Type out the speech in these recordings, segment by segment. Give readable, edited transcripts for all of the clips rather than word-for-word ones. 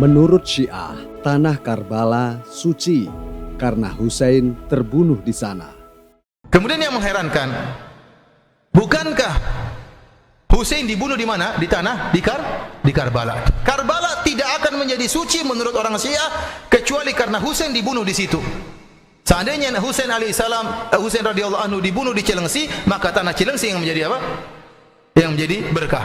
Menurut Syiah, tanah Karbala suci karena Husain terbunuh di sana. Kemudian yang mengherankan, bukankah Husain dibunuh di mana? Di tanah di Karbala. Karbala tidak akan menjadi suci menurut orang Syiah kecuali karena Husain dibunuh di situ. Seandainya Husain alaihissalam, Husain radhiyallahu anhu dibunuh di Cilengsi, maka tanah Cilengsi yang menjadi apa? Yang menjadi berkah.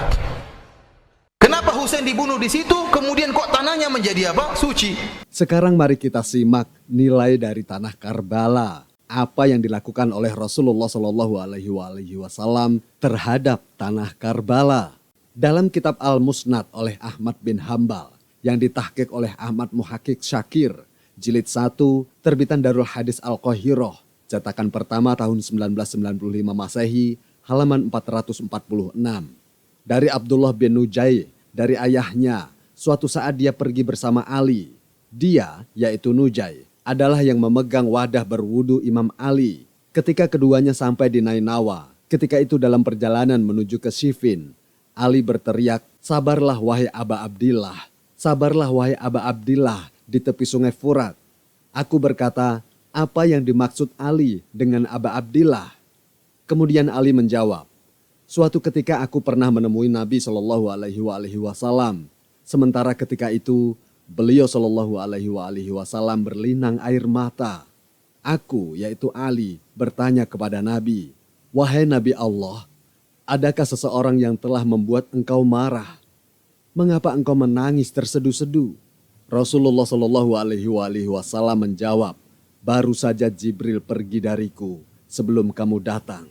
Kenapa Husain dibunuh di situ, kemudian kok tanahnya menjadi apa? Suci. Sekarang mari kita simak nilai dari tanah Karbala. Apa yang dilakukan oleh Rasulullah Shallallahu Alaihi Wasallam terhadap tanah Karbala. Dalam kitab Al-Musnad oleh Ahmad bin Hambal yang ditahqiq oleh Ahmad Muhaqqiq Syakir, jilid 1, terbitan Darul Hadis Al-Qahirah, cetakan pertama tahun 1995 Masehi, halaman 446. Dari Abdullah bin Nujai, dari ayahnya, suatu saat dia pergi bersama Ali. Dia, yaitu Nujai, adalah yang memegang wadah berwudu Imam Ali. Ketika keduanya sampai di Nainawa, ketika itu dalam perjalanan menuju ke Siffin, Ali berteriak, "Sabarlah wahai Aba Abdillah, sabarlah wahai Aba Abdillah di tepi sungai Furat." Aku berkata, apa yang dimaksud Ali dengan Aba Abdillah? Kemudian Ali menjawab, suatu ketika aku pernah menemui Nabi Shallallahu Alaihi Wasallam. Sementara ketika itu beliau Shallallahu Alaihi Wasallam berlinang air mata. Aku, yaitu Ali, bertanya kepada Nabi, wahai Nabi Allah, adakah seseorang yang telah membuat engkau marah? Mengapa engkau menangis tersedu-sedu? Rasulullah Shallallahu Alaihi Wasallam menjawab, baru saja Jibril pergi dariku sebelum kamu datang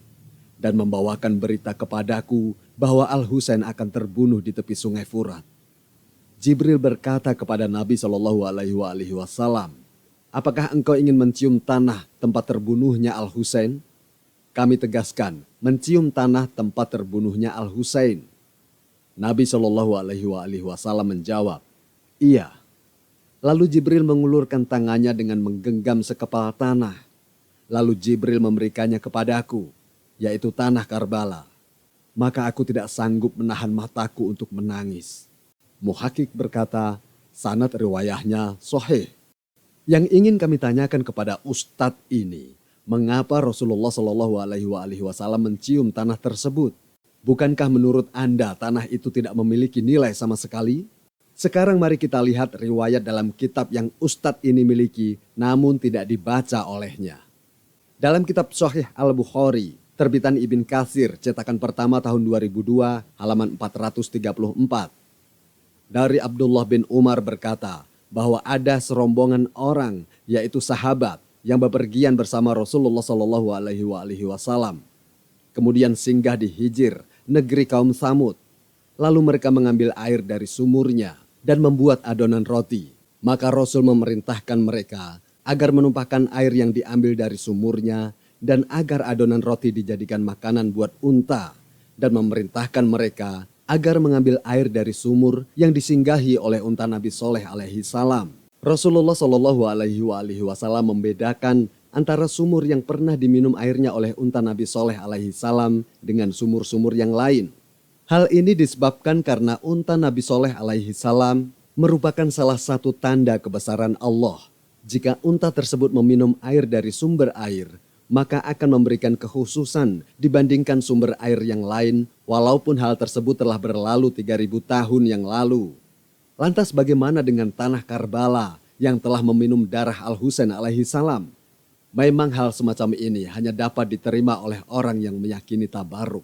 dan membawakan berita kepadaku bahwa Al-Husain akan terbunuh di tepi sungai Furat. Jibril berkata kepada Nabi Shallallahu Alaihi Wasallam, apakah engkau ingin mencium tanah tempat terbunuhnya Al-Husain? Kami tegaskan, mencium tanah tempat terbunuhnya Al-Husain. Nabi Shallallahu Alaihi Wasallam menjawab, iya. Lalu Jibril mengulurkan tangannya dengan menggenggam sekepal tanah. Lalu Jibril memberikannya kepadaku, yaitu tanah Karbala. Maka aku tidak sanggup menahan mataku untuk menangis. Muhaqqiq berkata, sanad riwayahnya sahih. Yang ingin kami tanyakan kepada Ustadz ini, mengapa Rasulullah Shallallahu Alaihi Wasallam mencium tanah tersebut? Bukankah menurut Anda tanah itu tidak memiliki nilai sama sekali? Sekarang mari kita lihat riwayat dalam kitab yang Ustadz ini miliki, namun tidak dibaca olehnya. Dalam kitab Sahih Al-Bukhari, terbitan Ibn Katsir, cetakan pertama tahun 2002, halaman 434. Dari Abdullah bin Umar berkata bahwa ada serombongan orang, yaitu sahabat yang bepergian bersama Rasulullah Shallallahu Alaihi Wasallam. Kemudian singgah di Hijr, negeri kaum Tsamud. Lalu mereka mengambil air dari sumurnya dan membuat adonan roti. Maka Rasul memerintahkan mereka agar menumpahkan air yang diambil dari sumurnya dan agar adonan roti dijadikan makanan buat unta, dan memerintahkan mereka agar mengambil air dari sumur yang disinggahi oleh unta Nabi Soleh alaihi salam. Rasulullah Shallallahu Alaihi Wasallam membedakan antara sumur yang pernah diminum airnya oleh unta Nabi Soleh alaihi salam dengan sumur-sumur yang lain. Hal ini disebabkan karena unta Nabi Soleh alaihi salam merupakan salah satu tanda kebesaran Allah. Jika unta tersebut meminum air dari sumber air, maka akan memberikan kekhususan dibandingkan sumber air yang lain, walaupun hal tersebut telah berlalu 3000 tahun yang lalu. Lantas bagaimana dengan tanah Karbala yang telah meminum darah Al-Husain alaihi salam? Memang hal semacam ini hanya dapat diterima oleh orang yang meyakini tabaruk.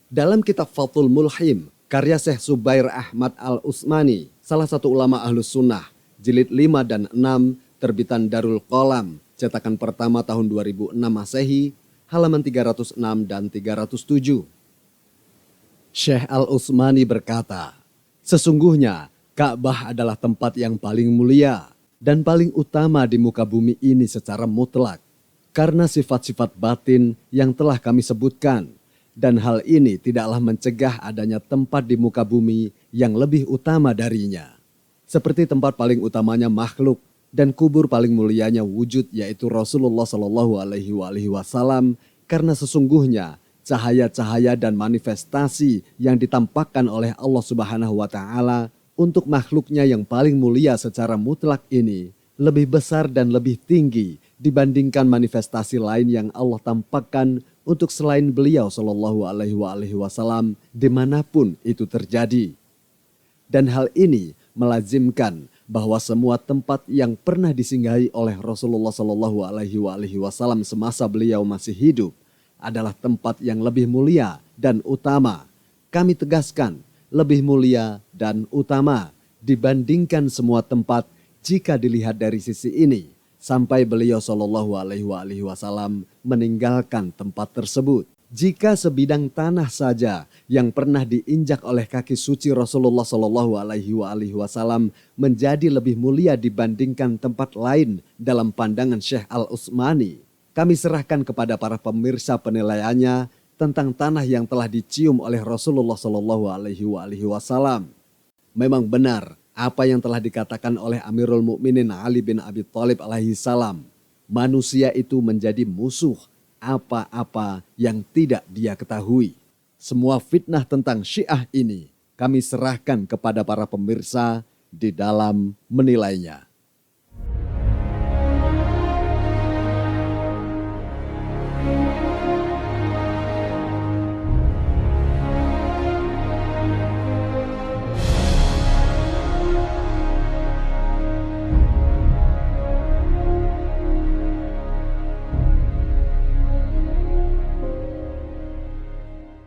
Dalam kitab Fathul Mulhim, karya Syekh Subair Ahmad Al-Utsmani, salah satu ulama Ahlus Sunnah, jilid 5 dan 6, terbitan Darul Qalam, cetakan pertama tahun 2006 Masehi, halaman 306 dan 307. Syekh Al-Utsmani berkata, sesungguhnya Ka'bah adalah tempat yang paling mulia dan paling utama di muka bumi ini secara mutlak, karena sifat-sifat batin yang telah kami sebutkan, dan hal ini tidaklah mencegah adanya tempat di muka bumi yang lebih utama darinya. Seperti tempat paling utamanya makhluk, dan kubur paling mulianya wujud, yaitu Rasulullah Shallallahu Alaihi Wasallam, karena sesungguhnya cahaya-cahaya dan manifestasi yang ditampakkan oleh Allah Subhanahu Wa Taala untuk makhluknya yang paling mulia secara mutlak ini lebih besar dan lebih tinggi dibandingkan manifestasi lain yang Allah tampakkan untuk selain beliau Shallallahu Alaihi Wasallam dimanapun itu terjadi. Dan hal ini melazimkan bahwa semua tempat yang pernah disinggahi oleh Rasulullah Shallallahu Alaihi Wasallam semasa beliau masih hidup adalah tempat yang lebih mulia dan utama. Kami tegaskan, lebih mulia dan utama dibandingkan semua tempat jika dilihat dari sisi ini, sampai beliau Shallallahu Alaihi Wasallam meninggalkan tempat tersebut. Jika sebidang tanah saja yang pernah diinjak oleh kaki suci Rasulullah Shallallahu Alaihi Wasallam menjadi lebih mulia dibandingkan tempat lain dalam pandangan Syekh Al-Utsmani, kami serahkan kepada para pemirsa penilaiannya tentang tanah yang telah dicium oleh Rasulullah Shallallahu Alaihi Wasallam. Memang benar apa yang telah dikatakan oleh Amirul Mukminin Ali bin Abi Thalib alaihi salam. Manusia itu menjadi musuh apa-apa yang tidak dia ketahui. Semua fitnah tentang Syiah ini kami serahkan kepada para pemirsa di dalam menilainya.